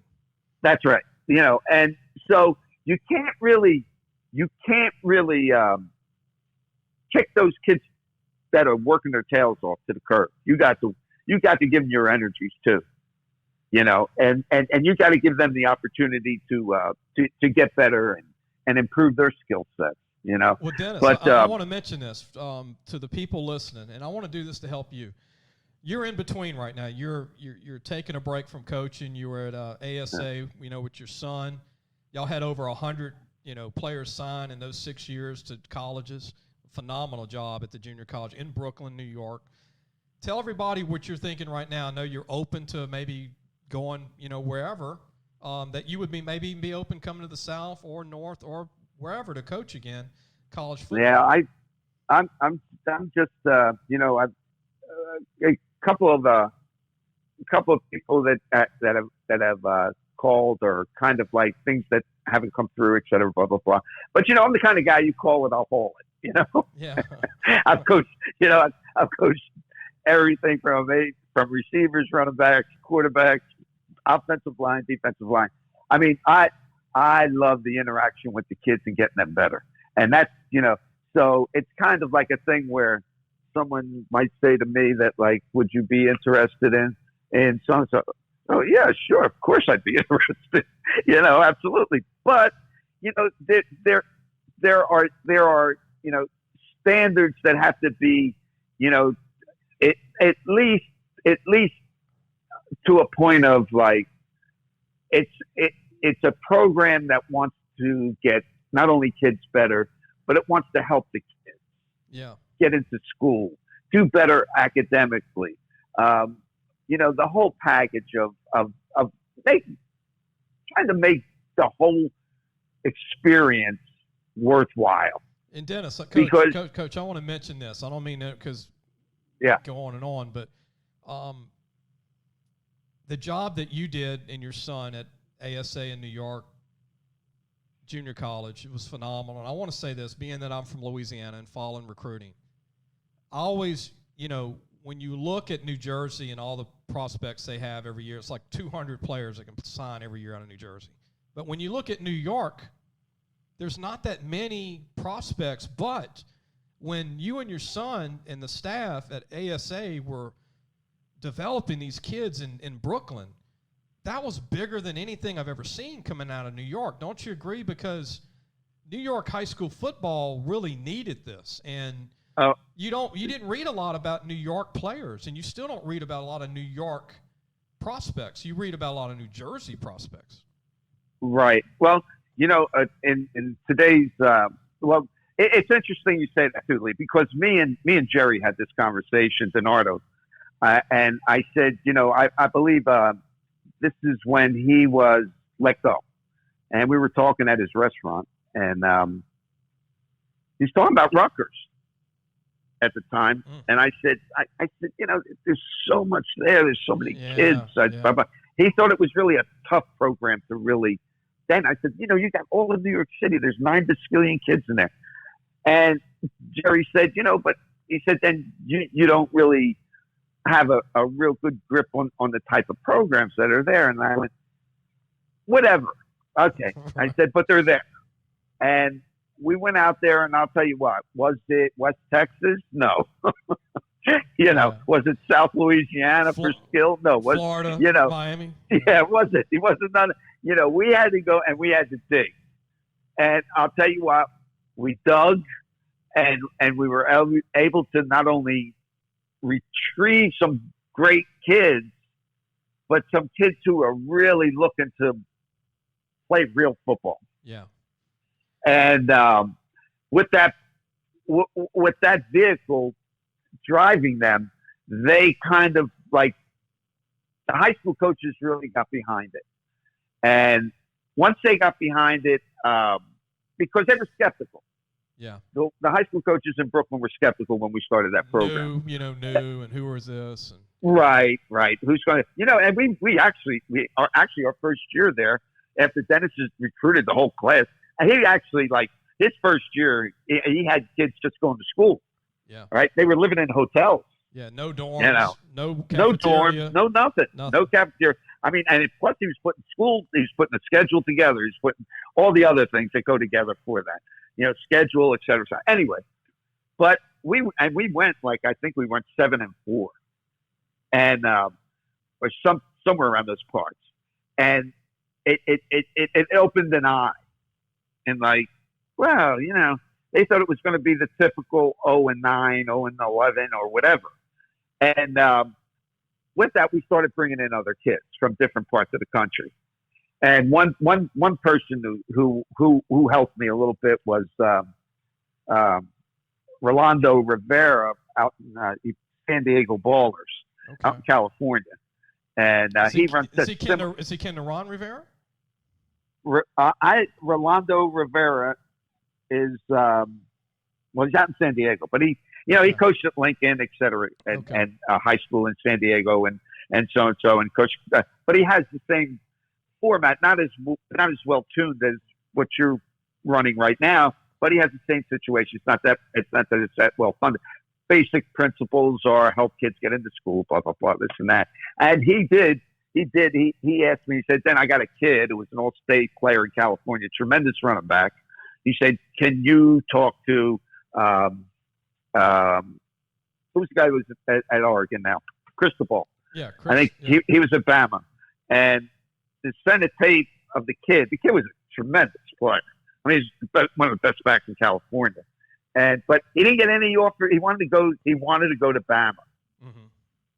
That's right. And so you can't really kick those kids that are working their tails off to the curb. You got to give them your energies too. And you got to give them the opportunity to get better and improve their skill sets. Well, Dennis, but, I want to mention this to the people listening, and I want to do this to help you. You're in between right now. You're taking a break from coaching. You were at ASA, with your son. Y'all had over 100, players sign in those 6 years to colleges. Phenomenal job at the junior college in Brooklyn, New York. Tell everybody what you're thinking right now. I know you're open to maybe going, wherever. That you would be open coming to the South or North or wherever to coach again, college football. Yeah, I'm just a couple of people that have called or kind of like things that haven't come through, et cetera, blah blah blah. But I'm the kind of guy you call it, I'll haul it. Yeah. I've coached everything from receivers, running backs, quarterbacks, offensive line, defensive line. I mean, I love the interaction with the kids and getting them better. And that's, so it's kind of like a thing where someone might say to me that, like, would you be interested in so-and-so? Oh, yeah, sure. Of course I'd be interested, absolutely. But, there are, standards that have to be, at least to a point of like, it's a program that wants to get not only kids better, but it wants to help the kids get into school, do better academically. The whole package of trying to make the whole experience worthwhile. And Dennis, Coach, I want to mention this. I don't mean that because go on and on, but the job that you did and your son at ASA in New York Junior College, it was phenomenal. And I want to say this, being that I'm from Louisiana and following recruiting, I always, when you look at New Jersey and all the prospects they have every year, it's like 200 players that can sign every year out of New Jersey. But when you look at New York, there's not that many prospects. But when you and your son and the staff at ASA were developing these kids in Brooklyn, that was bigger than anything I've ever seen coming out of New York. Don't you agree? Because New York high school football really needed this. And you didn't read a lot about New York players, and you still don't read about a lot of New York prospects. You read about a lot of New Jersey prospects. Right. Well, in today's It's interesting you say that too, Lee, because me and Gerry had this conversation, DiNardo, and I said, I believe this is when he was let go, and we were talking at his restaurant, and he's talking about Rutgers at the time, and I said, there's so much there. There's so many kids. He thought it was really a tough program to really. Then I said, you got all of New York City. There's 9 bazillion kids in there. And Gerry said, but he said, then you don't really have a real good grip on the type of programs that are there. And I went, whatever. Okay. I said, but they're there. And we went out there, and I'll tell you what, was it West Texas? No. Was it South Louisiana for skill? No. Florida, Miami? Yeah, it wasn't. It wasn't none. We had to go and we had to dig. And I'll tell you what, we dug, and we were able to not only retrieve some great kids, but some kids who are really looking to play real football. Yeah. And with that vehicle driving them, they kind of the high school coaches really got behind it. And once they got behind it, because they were skeptical. Yeah. The high school coaches in Brooklyn were skeptical when we started that program. New, and who was this? And... Right. Who's going to, and we actually our first year there, after Dennis has recruited the whole class, and he actually, his first year, he had kids just going to school. Yeah. Right. They were living in hotels. Yeah. No dorms. No cafeteria. No dorms. No nothing. No cafeteria. I mean, and plus he was putting a schedule together. He's putting all the other things that go together for that, schedule, et cetera. Anyway, but we went, I think we went 7-4, and or somewhere around those parts, and it opened an eye, and well, they thought it was going to be the typical 0-9, 0-11, or whatever, and with that, we started bringing in other kids from different parts of the country. And one person who helped me a little bit was Rolando Rivera out in San Diego Ballers, out in California. And he runs. Is he kin to Ron Rivera? Rolando Rivera is he's out in San Diego, but he coached at Lincoln, et cetera, and high school in San Diego, and so and coached. But he has the same format, not as well tuned as what you're running right now, but he has the same situation. It's not that it's that well funded. Basic principles are help kids get into school, blah blah blah, this and that. And he did. He asked me. He said, "Then I got a kid who was an all-state player in California, tremendous running back." He said, "Can you talk to who's the guy who was at Oregon now? Cristobal." Yeah, I think he was at Bama, and to send a tape of the kid. The kid was a tremendous player. I mean, he's one of the best backs in California. But he didn't get any offer. He wanted to go to Bama. Mm-hmm.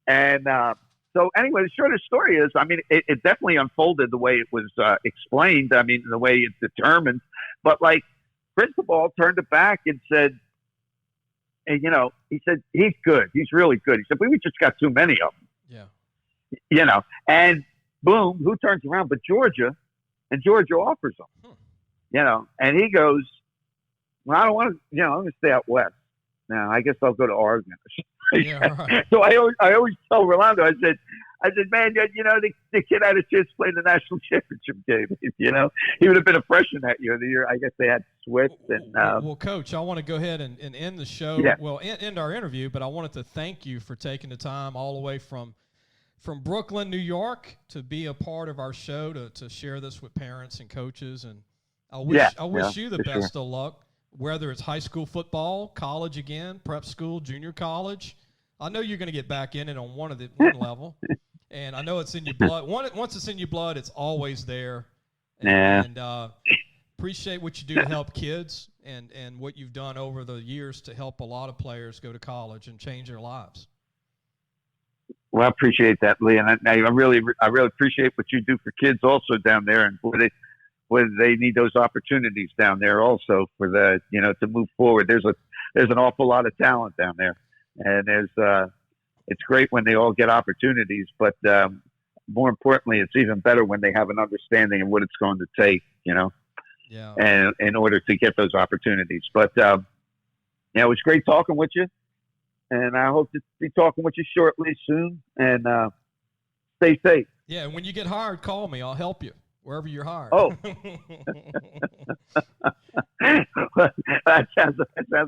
And so anyway, the shorter story is, I mean, it definitely unfolded the way it was explained. I mean, the way it's determined. But Cristobal turned it back and said, and, he said, he's good. He's really good. He said, we just got too many of them. Yeah. And boom, who turns around but Georgia, and Georgia offers him. And he goes, well, I don't want to, I'm going to stay out west. Now, I guess I'll go to Oregon. Yeah, right. So I always tell Rolando, I said, man, the kid had a chance to play in the national championship game. He would have been a freshman that year. The year I guess they had Swift and. Well, Coach, I want to go ahead and end the show. Yeah. Well, end our interview, but I wanted to thank you for taking the time all the way from Brooklyn, New York, to be a part of our show to share this with parents and coaches. And I wish you the best of luck, whether it's high school football, college again, prep school, junior college. I know you're going to get back in it on one level, and I know it's in your blood. Once it's in your blood, it's always there. And appreciate what you do to help kids and what you've done over the years to help a lot of players go to college and change their lives. Well, I appreciate that, Lee, and I really appreciate what you do for kids also down there. And where they need those opportunities down there also for the, to move forward. There's an awful lot of talent down there, and it's great when they all get opportunities, but more importantly, it's even better when they have an understanding of what it's going to take, Yeah. and in order to get those opportunities. But it was great talking with you, and I hope to be talking with you shortly soon. And stay safe. Yeah, and when you get hired, call me. I'll help you wherever you're hired. Oh, that sounds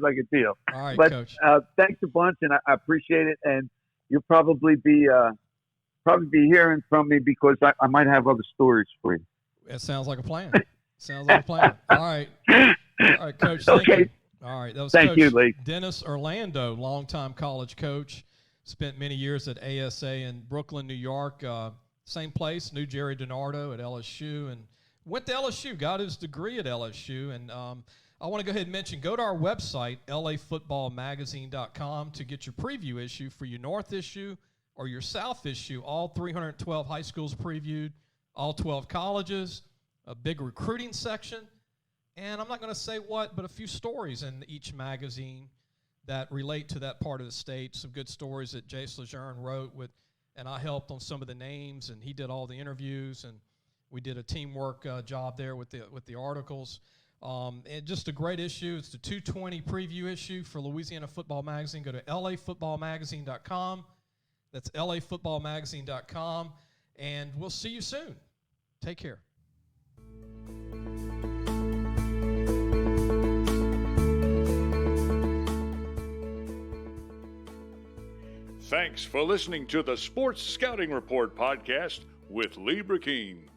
like a deal. All right, but, Coach. Thanks a bunch, and I appreciate it. And you'll probably be hearing from me because I might have other stories for you. It sounds like a plan. All right. All right, Coach. Thank you. All right. That was Thank Coach you, Lee. Dennis Orlando, longtime college coach. Spent many years at ASA in Brooklyn, New York. Same place, knew Gerry DiNardo at LSU, and went to LSU, got his degree at LSU. And I want to go ahead and mention, go to our website, lafootballmagazine.com, to get your preview issue for your North issue or your South issue. All 312 high schools previewed, all 12 colleges, a big recruiting section. And I'm not going to say what, but a few stories in each magazine that relate to that part of the state. Some good stories that Jace Lejeune wrote with, and I helped on some of the names, and he did all the interviews, and we did a teamwork job there with the articles. And just a great issue. It's the 220 preview issue for Louisiana Football Magazine. Go to lafootballmagazine.com. That's lafootballmagazine.com, and we'll see you soon. Take care. Thanks for listening to the Sports Scouting Report podcast with Lee Brackeen.